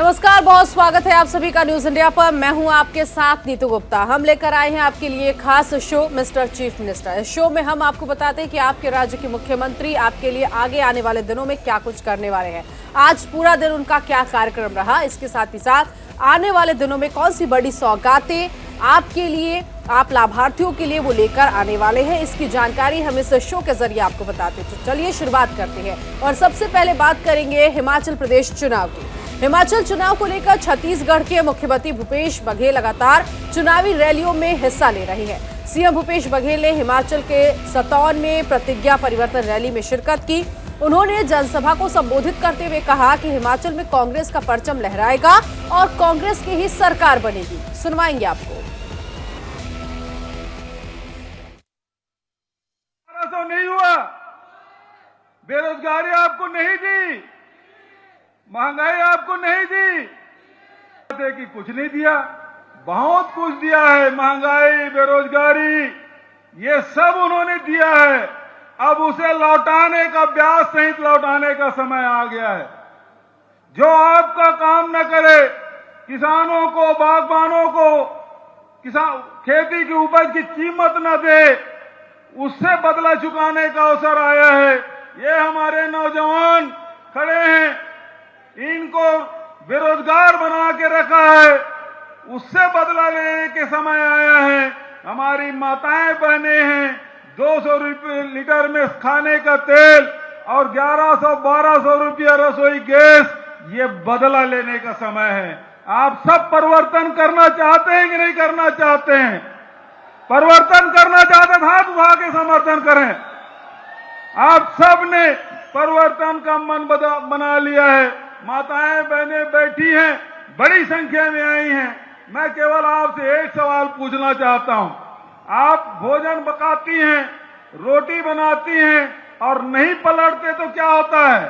नमस्कार, बहुत स्वागत है आप सभी का न्यूज इंडिया पर। मैं हूं आपके साथ नीतू गुप्ता। हम लेकर आए हैं आपके लिए खास शो मिस्टर चीफ मिनिस्टर। इस शो में हम आपको बताते हैं कि आपके राज्य के मुख्यमंत्री आपके लिए आगे आने वाले दिनों में क्या कुछ करने वाले हैं। आज पूरा दिन उनका क्या कार्यक्रम रहा, इसके साथ ही साथ आने वाले दिनों में कौन सी बड़ी सौगातें आपके लिए, आप लाभार्थियों के लिए वो लेकर आने वाले हैं, इसकी जानकारी हम इस शो के जरिए आपको बताते हैं। तो चलिए शुरुआत करते हैं और सबसे पहले बात करेंगे हिमाचल प्रदेश चुनाव की। हिमाचल चुनाव को लेकर छत्तीसगढ़ के मुख्यमंत्री भूपेश बघेल लगातार चुनावी रैलियों में हिस्सा ले रहे हैं। सीएम भूपेश बघेल ने हिमाचल के सतौन में प्रतिज्ञा परिवर्तन रैली में शिरकत की। उन्होंने जनसभा को संबोधित करते हुए कहा कि हिमाचल में कांग्रेस का परचम लहराएगा और कांग्रेस की ही सरकार बनेगी। सुनवाएंगे आपको। नहीं हुआ, बेरोजगारी आपको नहीं दी, महंगाई आपको नहीं दी, कि कुछ नहीं दिया, बहुत कुछ दिया है। महंगाई, बेरोजगारी, ये सब उन्होंने दिया है। अब उसे लौटाने का, ब्याज सहित लौटाने का समय आ गया है। जो आपका काम न करे, किसानों को, बागबानों को, खेती की उपज की कीमत न दे, उससे बदला चुकाने का अवसर आया है। ये हमारे नौजवान खड़े हैं, इनको बेरोजगार बना के रखा है, उससे बदला लेने के समय आया है। हमारी माताएं बहनें हैं, 200 रुपये लीटर में खाने का तेल और 1100-1200 रुपया रसोई गैस, ये बदला लेने का समय है। आप सब परिवर्तन करना चाहते हैं कि नहीं करना चाहते हैं? परिवर्तन करना चाहते हैं, हाथ उठा के समर्थन करें। आप सब ने परिवर्तन का मन बना लिया है। माताएं बहनें बैठी हैं, बड़ी संख्या में आई हैं। मैं केवल आपसे एक सवाल पूछना चाहता हूं। आप भोजन पकाती हैं, रोटी बनाती हैं और नहीं पलटते तो क्या होता है?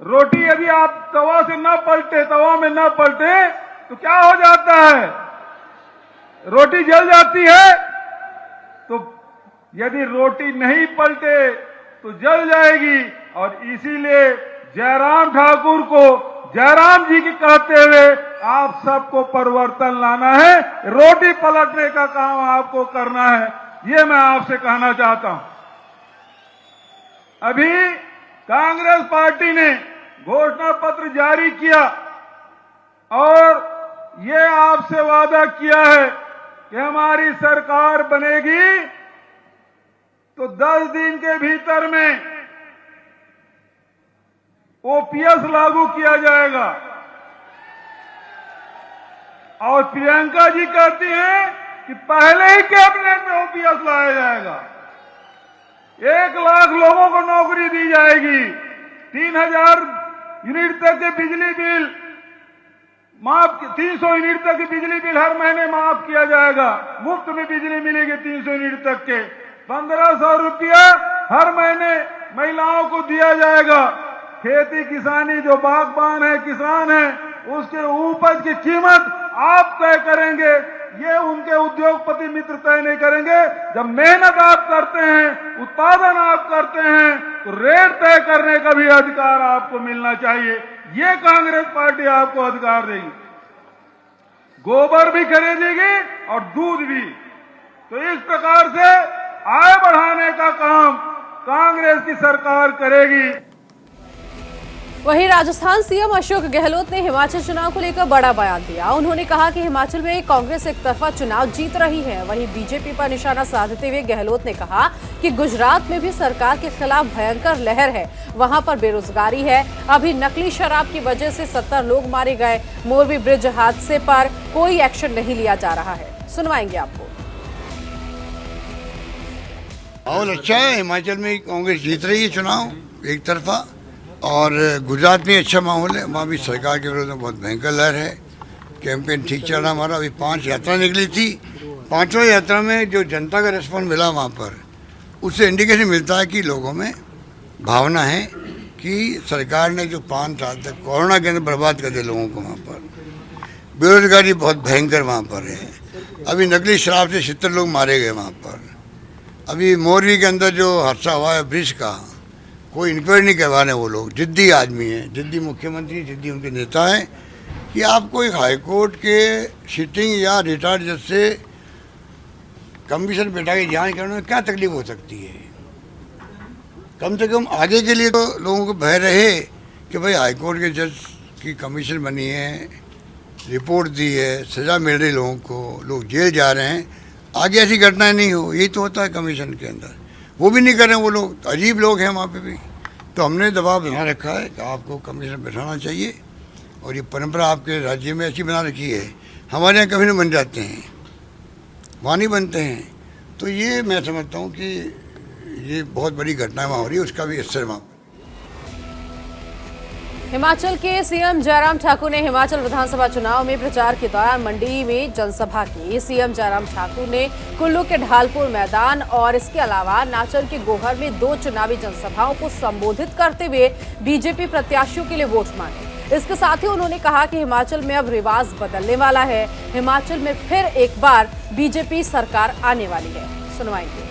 रोटी यदि आप तवा से न पलटे, तवा में न पलटे तो क्या हो जाता है? रोटी जल जाती है। तो यदि रोटी नहीं पलटे तो जल जाएगी। और इसीलिए जयराम ठाकुर को जयराम जी की कहते हुए आप सबको परिवर्तन लाना है, रोटी पलटने का काम आपको करना है, ये मैं आपसे कहना चाहता हूं। अभी कांग्रेस पार्टी ने घोषणा पत्र जारी किया और ये आपसे वादा किया है कि हमारी सरकार बनेगी तो 10 दिन के भीतर में ओपीएस लागू किया जाएगा। और प्रियंका जी कहती हैं कि पहले ही कैबिनेट में ओपीएस लाया जाएगा। 1 लाख लोगों को नौकरी दी जाएगी। 3000 यूनिट तक के बिजली बिल माफ, 300 यूनिट तक की बिजली बिल हर महीने माफ किया जाएगा। मुफ्त में बिजली मिलेगी 300 यूनिट तक के। 1500 रुपया हर महीने महिलाओं को दिया जाएगा। खेती किसानी, जो बागबान है, किसान है, उसके उपज की कीमत आप तय करेंगे, ये उनके उद्योगपति मित्र तय नहीं करेंगे। जब मेहनत आप करते हैं, उत्पादन आप करते हैं, तो रेट तय करने का भी अधिकार आपको मिलना चाहिए। ये कांग्रेस पार्टी आपको अधिकार देगी। गोबर भी खरीदेगी और दूध भी। तो इस प्रकार से आय बढ़ाने का काम कांग्रेस की सरकार करेगी। वहीं राजस्थान सीएम अशोक गहलोत ने हिमाचल चुनाव को लेकर बड़ा बयान दिया। उन्होंने कहा कि हिमाचल में कांग्रेस एक तरफा चुनाव जीत रही है। वहीं बीजेपी पर निशाना साधते हुए गहलोत ने कहा कि गुजरात में भी सरकार के खिलाफ भयंकर लहर है, वहां पर बेरोजगारी है। अभी नकली शराब की वजह से 70 लोग मारे गए। मोरबी ब्रिज हादसे पर कोई एक्शन नहीं लिया जा रहा है। सुनवाएंगे आपको। माहौल अच्छा है, हिमाचल में कांग्रेस जीत रही है चुनाव एक तरफा, और गुजरात में अच्छा माहौल है। वहाँ भी सरकार के विरोध में बहुत भयंकर लहर है। कैंपेन ठीक चल रहा हमारा। अभी 5 यात्रा निकली थी। 5वां यात्रा में जो जनता का रिस्पॉन्स मिला वहाँ पर, उससे इंडिकेशन मिलता है कि लोगों में भावना है कि सरकार ने जो 5 साल तक कोरोना के अंदर बर्बाद कर दिया लोगों को, वहाँ पर बेरोजगारी बहुत भयंकर वहाँ पर है। अभी नकली शराब से 70 लोग मारे गए वहाँ पर। अभी मोरबी के अंदर जो हादसा हुआ है ब्रिज का, कोई इंक्वायरी नहीं करवा रहे वो लोग। जिद्दी आदमी हैं, जिद्दी मुख्यमंत्री, जिद्दी उनके नेता हैं। कि आपको एक हाईकोर्ट के सिटिंग या रिटायर्ड जज से कमीशन बैठा के जांच करने में क्या तकलीफ हो सकती है। कम से कम आगे के लिए तो लोगों को भय रहे कि भाई हाईकोर्ट के जज की कमीशन बनी है, रिपोर्ट दी है, सज़ा मिल रही लोगों को, लोग जेल जा रहे हैं, आगे ऐसी घटनाएं नहीं हो। यही तो होता है कमीशन के अंदर। वो भी नहीं कर रहे हैं, वो लोग अजीब लोग हैं वहाँ पे भी। तो हमने दबाव बना रखा है कि आपको कमीशन बैठाना चाहिए, और ये परंपरा आपके राज्य में ऐसी बना रखी है। हमारे यहाँ कभी नहीं बन जाते हैं, वहाँ नहीं बनते हैं। तो ये मैं समझता हूँ कि ये बहुत बड़ी घटना वहाँ हो रही है, उसका भी असर वहाँ। हिमाचल के सीएम जयराम ठाकुर ने हिमाचल विधानसभा चुनाव में प्रचार के दौरान मंडी में जनसभा की। सीएम जयराम ठाकुर ने कुल्लू के ढालपुर मैदान और इसके अलावा नाचन के गोहर में 2 चुनावी जनसभाओं को संबोधित करते हुए बीजेपी प्रत्याशियों के लिए वोट मांगे। इसके साथ ही उन्होंने कहा कि हिमाचल में अब रिवाज बदलने वाला है, हिमाचल में फिर एक बार बीजेपी सरकार आने वाली है। सुनवाएंगे।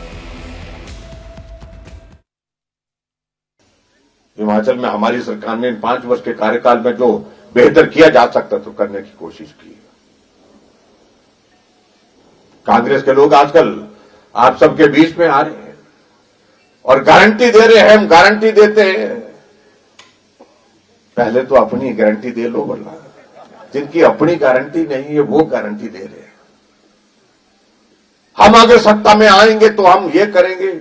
हिमाचल में हमारी सरकार ने 5 वर्ष के कार्यकाल में जो बेहतर किया जा सकता तो करने की कोशिश की। कांग्रेस के लोग आजकल आप सबके बीच में आ रहे हैं और गारंटी दे रहे हैं, हम गारंटी देते हैं। पहले तो अपनी गारंटी दे लो, वरना जिनकी अपनी गारंटी नहीं है वो गारंटी दे रहे हैं। हम अगर सत्ता में आएंगे तो हम ये करेंगे।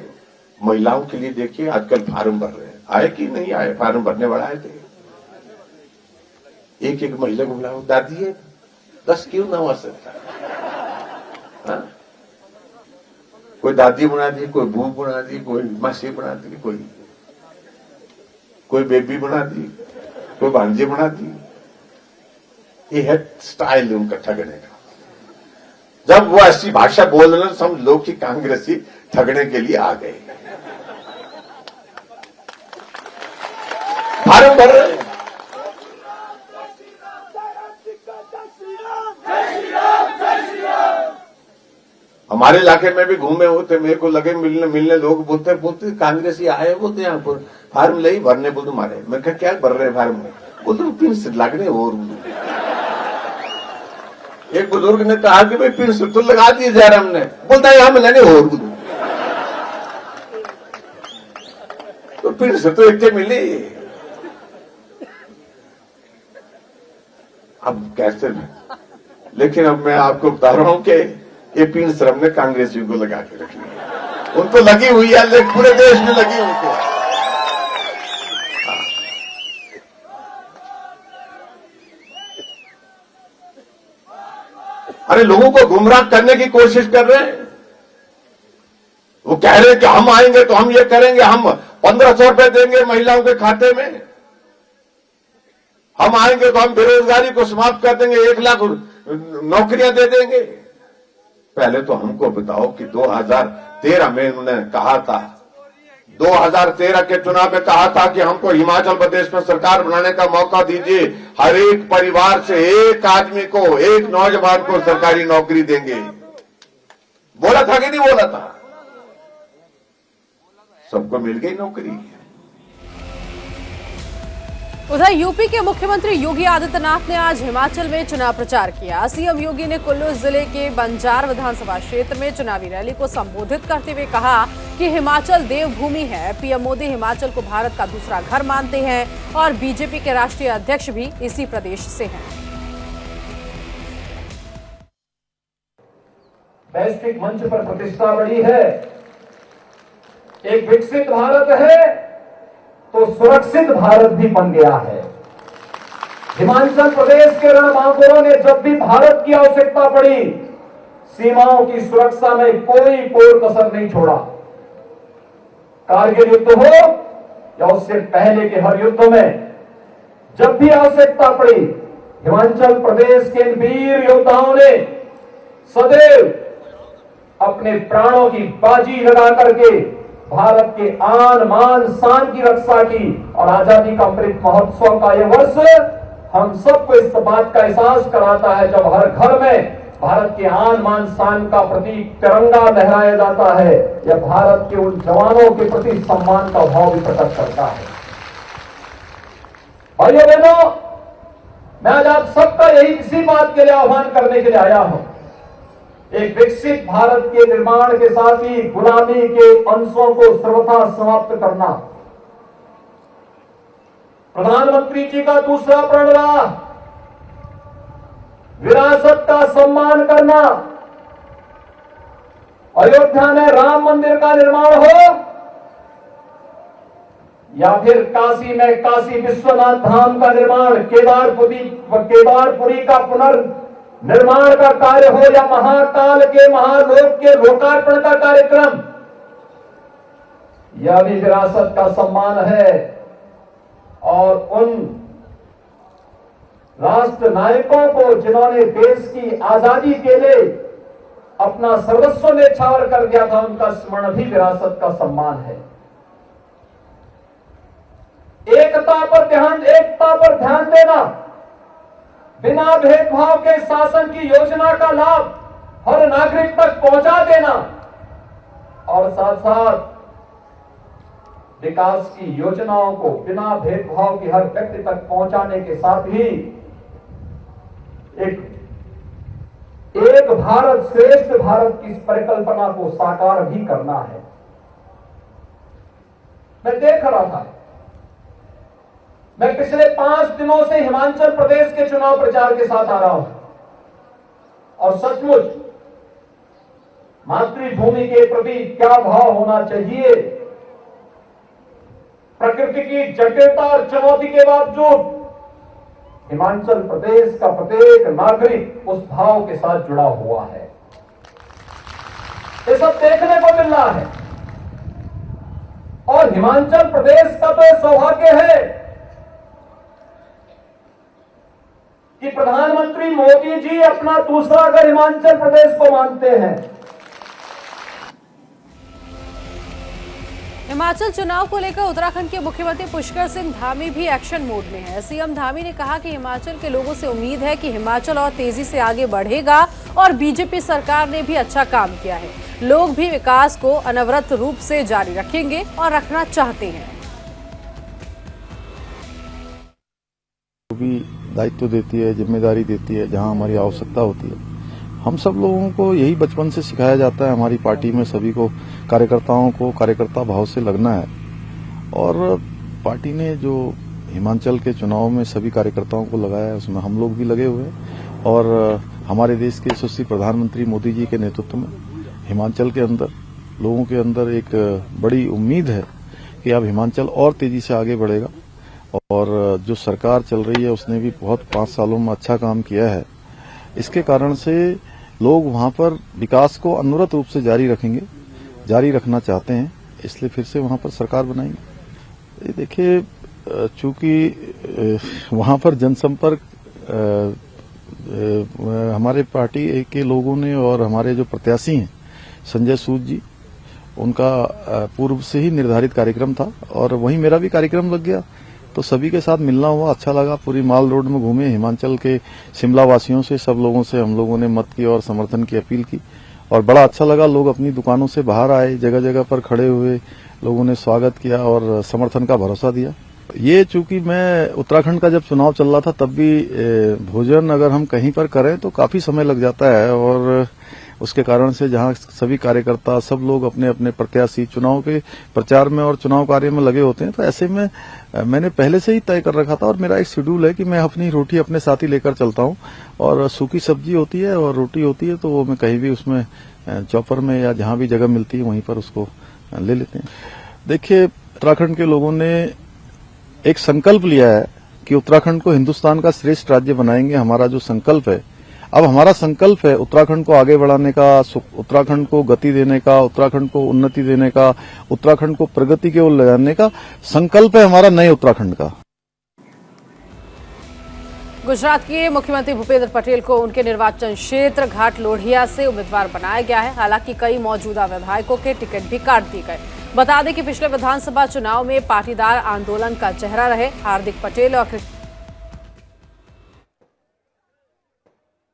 महिलाओं के लिए देखिए आजकल फार्म भर रहे हैं, आए कि नहीं आए, फार्म भरने वाला आए थे। एक महिला को बुलाओ, दादी है 10 क्यों ना हो सकता। कोई दादी बना दी, कोई बू बना दी, कोई मासी बना दी, कोई बेबी बना दी, कोई भांजी बना दी। ये है स्टाइल उनका ठगने का। जब वो ऐसी भाषा बोल रहे समझ लो कि कांग्रेसी ठगने के लिए आ गए, फार्म भर रहे हैं। हमारे इलाके में भी घूमे होते, मेरे को लगे मिलने लोग बोलते कांग्रेसी आए बोलते यहाँ पर फार्म ले भरने। बोलते मारे, मैं क्या भर रहे फार्म में? बोलते पिन से लगने। और एक बुजुर्ग ने कहा कि भाई पिन से तो लगा दिए जयराम ने। बोलता है यहाँ मिलने और तो पिन से तो इतने मिले। अब कैसे? लेकिन अब मैं आपको बता रहा हूं कि ये पिन सिर्फ ने कांग्रेसियों को लगा के रखी है। उनको लगी हुई है, लेकिन पूरे देश में लगी उनको। अरे लोगों को गुमराह करने की कोशिश कर रहे हैं। वो कह रहे हैं कि हम आएंगे तो हम ये करेंगे, हम 1500 रुपए देंगे महिलाओं के खाते में, हम आएंगे तो हम बेरोजगारी को समाप्त कर देंगे, 1 लाख नौकरियां दे देंगे। पहले तो हमको बताओ कि 2013 में उन्होंने कहा था, 2013 के चुनाव में कहा था कि हमको हिमाचल प्रदेश में सरकार बनाने का मौका दीजिए, हर एक परिवार से एक आदमी को, एक नौजवान को सरकारी नौकरी देंगे। बोला था कि नहीं बोला था? सबको मिल गई नौकरी। उधर यूपी के मुख्यमंत्री योगी आदित्यनाथ ने आज हिमाचल में चुनाव प्रचार किया। सीएम योगी ने कुल्लू जिले के बंजार विधानसभा क्षेत्र में चुनावी रैली को संबोधित करते हुए कहा कि हिमाचल देवभूमि है। पीएम मोदी हिमाचल को भारत का दूसरा घर मानते हैं और बीजेपी के राष्ट्रीय अध्यक्ष भी इसी प्रदेश से हैं। वैश्विक मंच पर प्रतिष्ठा बढ़ी है। एक विकसित भारत है तो सुरक्षित भारत भी बन गया है। हिमाचल प्रदेश के रणबांकुरों ने जब भी भारत की आवश्यकता पड़ी, सीमाओं की सुरक्षा में कोई कोर कसर नहीं छोड़ा। कारगिल युद्ध हो या उससे पहले के हर युद्ध में जब भी आवश्यकता पड़ी, हिमाचल प्रदेश के वीर योद्धाओं ने सदैव अपने प्राणों की बाजी लगा करके भारत के आन मान शान की रक्षा की। और आजादी का अमृत महोत्सव का यह वर्ष हम सबको इस बात का एहसास कराता है, जब हर घर में भारत के आन मान शान का प्रतीक तिरंगा लहराया जाता है, यह भारत के उन जवानों के प्रति सम्मान का भाव भी प्रकट करता है। भाइयों बहनों, मैं आज आप सबका यही इसी बात के लिए आह्वान करने के लिए आया हूं। एक विकसित भारत के निर्माण के साथ ही गुलामी के अंशों को सर्वथा समाप्त करना प्रधानमंत्री जी का दूसरा प्रण रहा। विरासत का सम्मान करना, अयोध्या में राम मंदिर का निर्माण हो या फिर काशी में काशी विश्वनाथ धाम का निर्माण, केदारपुरी का पुनर्निर्माण का कार्य हो या महाकाल के महालोक के लोकार्पण का कार्यक्रम, यह भी विरासत का सम्मान है। और उन राष्ट्र नायकों को जिन्होंने देश की आजादी के लिए अपना सर्वस्व न्यौछावर कर दिया था, उनका स्मरण भी विरासत का सम्मान है। एकता पर ध्यान देना, बिना भेदभाव के शासन की योजना का लाभ हर नागरिक तक पहुंचा देना और साथ साथ विकास की योजनाओं को बिना भेदभाव की हर व्यक्ति तक पहुंचाने के साथ ही एक भारत श्रेष्ठ भारत की परिकल्पना को साकार भी करना है। मैं देख रहा था, मैं पिछले 5 दिनों से हिमाचल प्रदेश के चुनाव प्रचार के साथ आ रहा हूं और सचमुच मातृभूमि के प्रति क्या भाव होना चाहिए, प्रकृति की जटिलता और चुनौती के बावजूद हिमाचल प्रदेश का प्रत्येक नागरिक उस भाव के साथ जुड़ा हुआ है। ये सब देखने को मिल रहा है और हिमाचल प्रदेश का तो सौभाग्य है कि प्रधानमंत्री मोदी जी अपना दूसरा घर हिमाचल प्रदेश को मानते हैं। हिमाचल चुनाव को लेकर उत्तराखंड के मुख्यमंत्री पुष्कर सिंह धामी भी एक्शन मोड में है। सीएम धामी ने कहा कि हिमाचल के लोगों से उम्मीद है कि हिमाचल और तेजी से आगे बढ़ेगा और बीजेपी सरकार ने भी अच्छा काम किया है। लोग भी विकास को अनवरत रूप से जारी रखेंगे और रखना चाहते हैं। भी दायित्व देती है, जिम्मेदारी देती है, जहां हमारी आवश्यकता होती है। हम सब लोगों को यही बचपन से सिखाया जाता है, हमारी पार्टी में सभी को कार्यकर्ताओं को कार्यकर्ता भाव से लगना है और पार्टी ने जो हिमाचल के चुनाव में सभी कार्यकर्ताओं को लगाया है उसमें हम लोग भी लगे हुए हैं और हमारे देश के यशस्वी प्रधानमंत्री मोदी जी के नेतृत्व में हिमाचल के अंदर लोगों के अंदर एक बड़ी उम्मीद है कि अब हिमाचल और तेजी से आगे बढ़ेगा और जो सरकार चल रही है उसने भी बहुत 5 सालों में अच्छा काम किया है। इसके कारण से लोग वहां पर विकास को अनवरत रूप से जारी रखेंगे, जारी रखना चाहते हैं, इसलिए फिर से वहां पर सरकार बनाएंगे। देखिए, चूंकि वहां पर जनसंपर्क हमारे पार्टी के लोगों ने और हमारे जो प्रत्याशी हैं संजय सूद जी, उनका पूर्व से ही निर्धारित कार्यक्रम था और वहीं मेरा भी कार्यक्रम लग गया, तो सभी के साथ मिलना हुआ, अच्छा लगा। पूरी माल रोड में घूमे, हिमाचल के शिमला वासियों से, सब लोगों से हम लोगों ने मत की और समर्थन की अपील की और बड़ा अच्छा लगा। लोग अपनी दुकानों से बाहर आए, जगह जगह पर खड़े हुए, लोगों ने स्वागत किया और समर्थन का भरोसा दिया। ये चूंकि मैं उत्तराखंड का जब चुनाव चल रहा था तब भी भोजन अगर हम कहीं पर करें तो काफी समय लग जाता है और उसके कारण से जहां सभी कार्यकर्ता सब लोग अपने अपने प्रत्याशी चुनाव के प्रचार में और चुनाव कार्य में लगे होते हैं, तो ऐसे में मैंने पहले से ही तय कर रखा था और मेरा एक शेड्यूल है कि मैं अपनी रोटी अपने साथ ही लेकर चलता हूं और सूखी सब्जी होती है और रोटी होती है तो वो मैं कहीं भी उसमें चॉपर में या जहां भी जगह मिलती है वहीं पर उसको ले लेते हैं। देखिए, उत्तराखंड के लोगों ने एक संकल्प लिया है कि उत्तराखंड को हिंदुस्तान का श्रेष्ठ राज्य बनाएंगे। हमारा जो संकल्प है, अब हमारा संकल्प है उत्तराखंड को आगे बढ़ाने का, उत्तराखंड को गति देने का, उत्तराखंड को उन्नति देने का, उत्तराखंड को प्रगति की ओर ले जाने का संकल्प है हमारा नए उत्तराखंड का। गुजरात के मुख्यमंत्री भूपेंद्र पटेल को उनके निर्वाचन क्षेत्र घाट लोढ़िया से उम्मीदवार बनाया गया है। हालांकि कई मौजूदा विधायकों के टिकट भी काट दिए गए। बता दें कि पिछले विधानसभा चुनाव में पाटीदार आंदोलन का चेहरा रहे हार्दिक पटेल और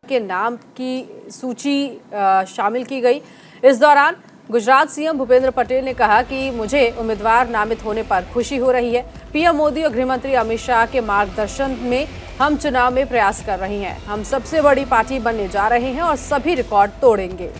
के नाम की सूची शामिल की गई। इस दौरान गुजरात सीएम भूपेंद्र पटेल ने कहा कि मुझे उम्मीदवार नामित होने पर खुशी हो रही है। पीएम मोदी और गृह मंत्री अमित शाह के मार्गदर्शन में हम चुनाव में प्रयास कर रही हैं। हम सबसे बड़ी पार्टी बनने जा रहे हैं और सभी रिकॉर्ड तोड़ेंगे।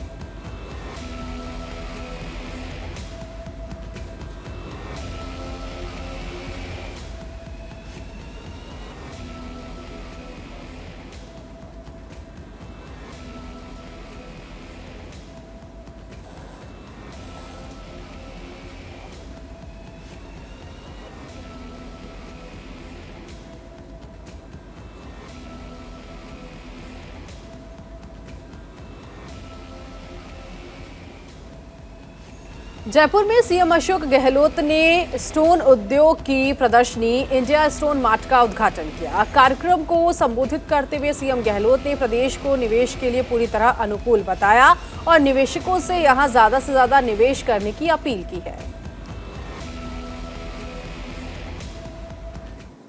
जयपुर में सीएम अशोक गहलोत ने स्टोन उद्योग की प्रदर्शनी इंडिया स्टोन मार्ट का उद्घाटन किया। कार्यक्रम को संबोधित करते हुए सीएम गहलोत ने प्रदेश को निवेश के लिए पूरी तरह अनुकूल बताया और निवेशकों से यहां ज्यादा से ज्यादा निवेश करने की अपील की है।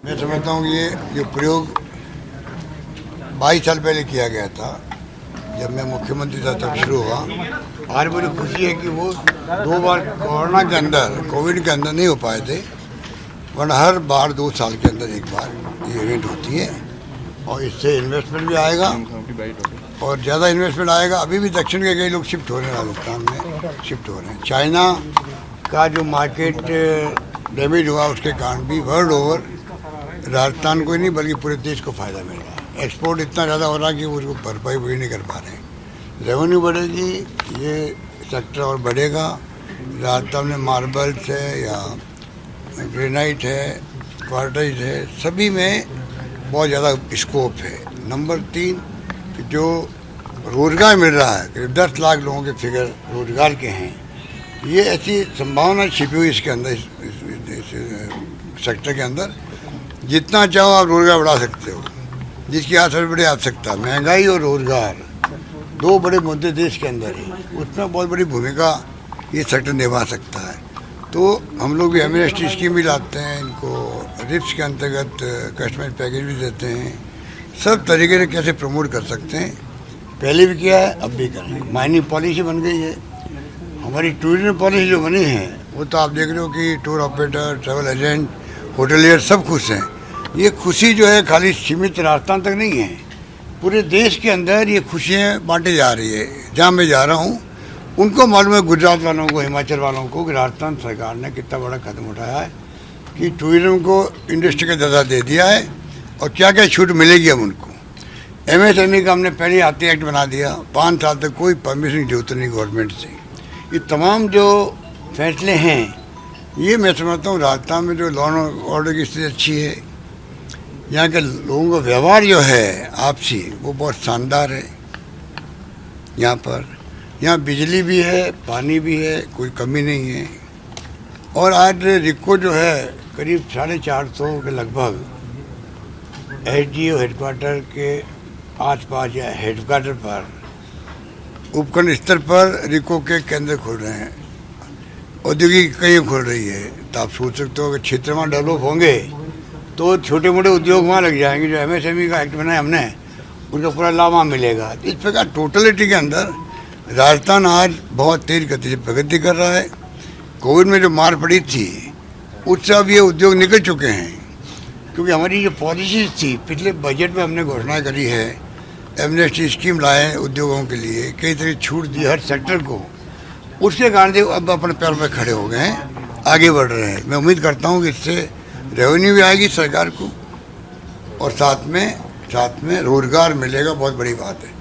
मैं समझता हूँ ये जो प्रयोग 22 साल पहले किया गया था, जब मैं मुख्यमंत्री था तब शुरू हुआ। आज बड़ी खुशी है कि वो 2 बार कोरोना के अंदर, कोविड के अंदर नहीं हो पाए थे, वरना हर बार 2 साल के अंदर एक बार ये इवेंट होती है और इससे इन्वेस्टमेंट भी आएगा और ज़्यादा इन्वेस्टमेंट आएगा। अभी भी दक्षिण के कई लोग शिफ्ट हो रहे हैं, राजस्थान में शिफ्ट हो रहे हैं। चाइना का जो मार्केट डैमेज हुआ उसके कारण भी वर्ल्ड ओवर राजस्थान को ही नहीं बल्कि पूरे देश को फायदा मिल रहा है। एक्सपोर्ट इतना ज़्यादा हो रहा है कि उसको भरपाई पूरी नहीं कर पा रहे हैं। रेवेन्यू बढ़ेगी, ये सेक्टर और बढ़ेगा। राजस्थान में मार्बल्स है या ग्रेनाइट है, क्वार्टाइज है, सभी में बहुत ज़्यादा स्कोप है। नंबर 3 जो रोज़गार मिल रहा है, 10 लाख लोगों के फिगर रोज़गार के हैं, ये ऐसी संभावना छिपी हुई इसके अंदर, इस सेक्टर के अंदर। जितना चाहो आप रोज़गार बढ़ा सकते हो, जिसकी आज सबसे बड़ी आवश्यकता महंगाई और रोज़गार, 2 बड़े मुद्दे देश के अंदर हैं, उसमें बहुत बड़ी भूमिका ये सेक्टर निभा सकता है। तो हम लोग भी एमएसटी स्कीम भी लाते हैं, इनको रिप्स के अंतर्गत कस्टमाइज पैकेज भी देते हैं। सब तरीके से कैसे प्रमोट कर सकते हैं, पहले भी किया है, अब भी करें। माइनिंग पॉलिसी बन गई है, हमारी टूरिज्म पॉलिसी जो बनी है वो तो आप देख रहे हो कि tour operator, travel agent, hotelier सब खुश हैं। ये खुशी जो है खाली सीमित राजस्थान तक नहीं है, पूरे देश के अंदर ये खुशियाँ बांटी जा रही है। जहाँ मैं जा रहा हूँ उनको मालूम है, गुजरात वालों को, हिमाचल वालों को, कि राजस्थान सरकार ने कितना बड़ा कदम उठाया है कि टूरिज्म को इंडस्ट्री का दर्जा दे दिया है और क्या क्या छूट मिलेगी अब उनको। एमएसएमई का हमने पहले आते एक्ट बना दिया, 5 साल तक कोई परमिशन की जरूरत नहीं गवर्नमेंट से। ये तमाम जो फैसले हैं, ये मैं समझता हूँ राजस्थान में जो लॉ एंड ऑर्डर की स्थिति अच्छी है, यहाँ के लोगों का व्यवहार जो है आपसी, वो बहुत शानदार है। यहाँ बिजली भी है, पानी भी है, कोई कमी नहीं है। और आज रिको जो है करीब 450 के लगभग एसडीओ हेडक्वार्टर के आसपास या हेडक्वार्टर पर उपखंड स्तर पर रिको के केंद्र खुल रहे हैं, औद्योगिक इकाइयाँ खुल रही है। तो आप सोच सकते हो कि क्षेत्र वहाँ डेवलप होंगे तो छोटे मोटे उद्योग वहाँ लग जाएंगे। जो एमएसएमई का एक्ट बनाया हमने, उनका पूरा लाभ वहाँ मिलेगा। तो इस प्रकार टोटलिटी के अंदर राजस्थान आज बहुत तेज गति से प्रगति कर रहा है। कोविड में जो मार पड़ी थी उससे अब ये उद्योग निकल चुके हैं, क्योंकि हमारी जो पॉलिसीज थी पिछले बजट में हमने घोषणा करी है, एमनेस्टी स्कीम लाए हैं उद्योगों के लिए, कई तरह की छूट दी हर सेक्टर को। उसके कारण से अब अपने पैर पर खड़े हो गए हैं, आगे बढ़ रहे हैं। मैं उम्मीद करता हूँ कि इससे रेवेन्यू भी आएगी सरकार को और साथ में रोजगार मिलेगा, बहुत बड़ी बात है।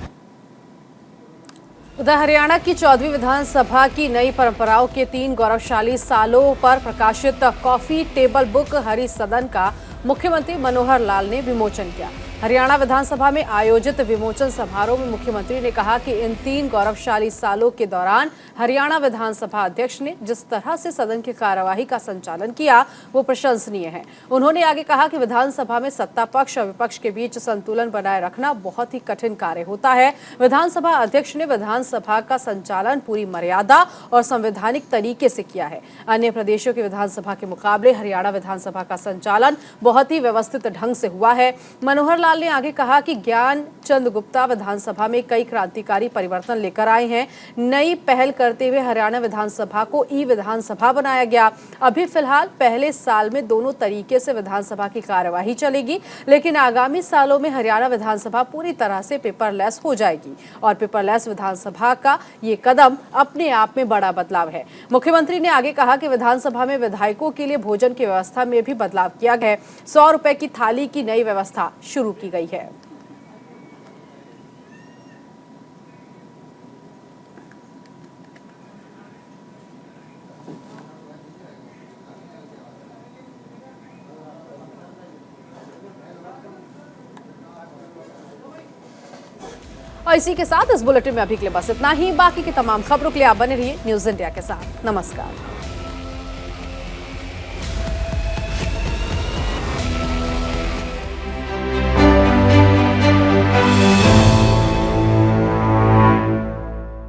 उधर हरियाणा की 14वीं विधानसभा की नई परंपराओं के 3 गौरवशाली सालों पर प्रकाशित कॉफी टेबल बुक हरि सदन का मुख्यमंत्री मनोहर लाल ने विमोचन किया। हरियाणा विधानसभा में आयोजित विमोचन समारोह में मुख्यमंत्री ने कहा कि इन 3 गौरवशाली सालों के दौरान हरियाणा विधानसभा अध्यक्ष ने जिस तरह से सदन की कार्यवाही का संचालन किया वो प्रशंसनीय है। उन्होंने आगे कहा कि विधानसभा में सत्ता पक्ष और विपक्ष के बीच संतुलन बनाए रखना बहुत ही कठिन कार्य होता है। विधानसभा अध्यक्ष ने विधानसभा का संचालन पूरी मर्यादा और संवैधानिक तरीके से किया है। अन्य प्रदेशों की विधानसभा के मुकाबले हरियाणा विधानसभा का संचालन बहुत ही व्यवस्थित ढंग से हुआ है। मनोहर लाल केजरीवाल ने आगे कहा कि ज्ञान चंद गुप्ता विधानसभा में कई क्रांतिकारी परिवर्तन लेकर आए हैं। नई पहल करते हुए हरियाणा विधानसभा को ई विधानसभा बनाया गया। अभी फिलहाल पहले साल में दोनों तरीके से विधानसभा की कार्यवाही चलेगी, लेकिन आगामी सालों में हरियाणा विधानसभा पूरी तरह से पेपरलेस हो जाएगी और पेपरलेस विधानसभा का ये कदम अपने आप में बड़ा बदलाव है। मुख्यमंत्री ने आगे कहा कि विधानसभा में विधायकों के लिए भोजन की व्यवस्था में भी बदलाव किया गया है। 100 रुपए की थाली की नई व्यवस्था शुरू की गई है। और इसी के साथ इस बुलेटिन में अभी के लिए बस इतना ही। बाकी की तमाम खबरों के लिए आप बने रहिए न्यूज़ इंडिया के साथ। नमस्कार।